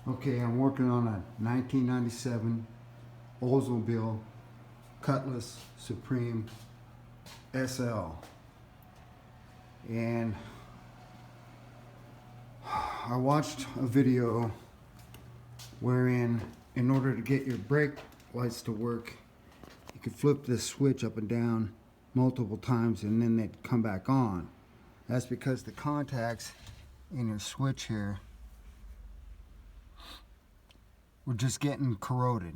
Okay, I'm working on a 1997 Oldsmobile Cutlass Supreme SL. And I watched a video wherein in order to get your brake lights to work, you could flip this switch up and down multiple times and then they'd come back on. That's because the contacts in your switch here were just getting corroded.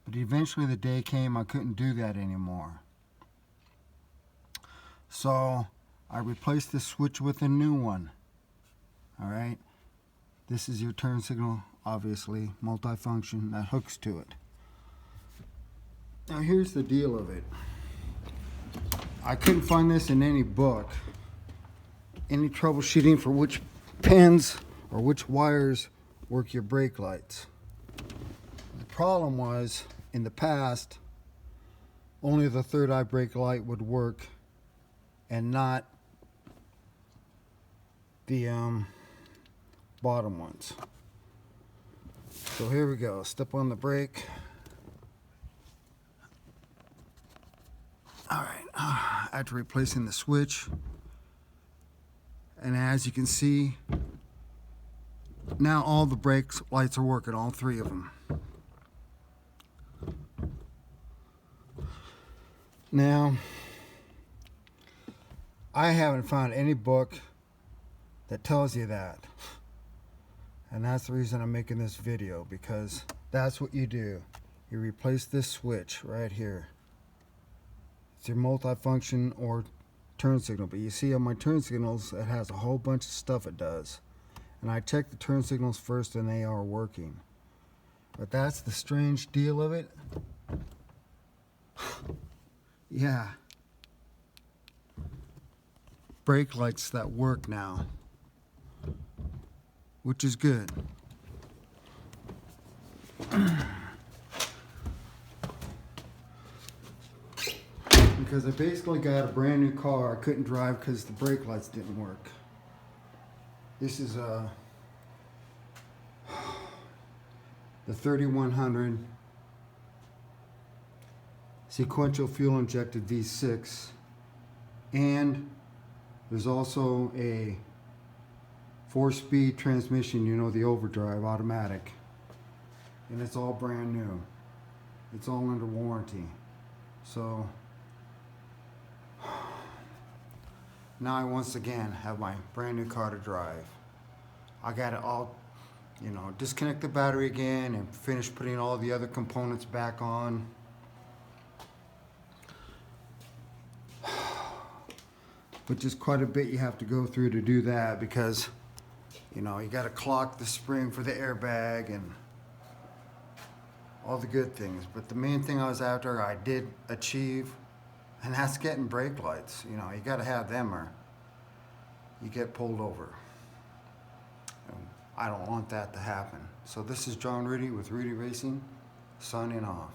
But eventually the day came I couldn't do that anymore. So I replaced this switch with a new one. Alright, this is your turn signal, obviously, multifunction that hooks to it. Now here's the deal of it. I couldn't find this in any book, any troubleshooting for which pins or which wires work your brake lights. The problem was, in the past, only the third eye brake light would work and not the bottom ones. So here we go, step on the brake. Alright, after replacing the switch, and as you can see, now all the brake lights are working, all three of them. Now, I haven't found any book that tells you that. And that's the reason I'm making this video, because that's what you do. You replace this switch right here. It's your multifunction or turn signal, but you see on my turn signals it has a whole bunch of stuff it does. And I check the turn signals first and they are working. But that's the strange deal of it. Yeah. Brake lights that work now, which is good. Because I basically got a brand new car I couldn't drive because the brake lights didn't work. This is the 3100 sequential fuel injected V6, and there's also a 4-speed transmission, you know, the overdrive automatic, and it's all brand new. It's all under warranty. So now I once again have my brand new car to drive. I got it all, you know, disconnect the battery again and finish putting all the other components back on. Which is quite a bit you have to go through to do that, because you know, you got to clock the spring for the airbag and all the good things. But the main thing I was after, I did achieve, and that's getting brake lights. You know, you got to have them or you get pulled over. And I don't want that to happen. So this is John Rudy with Rudy Racing, signing off.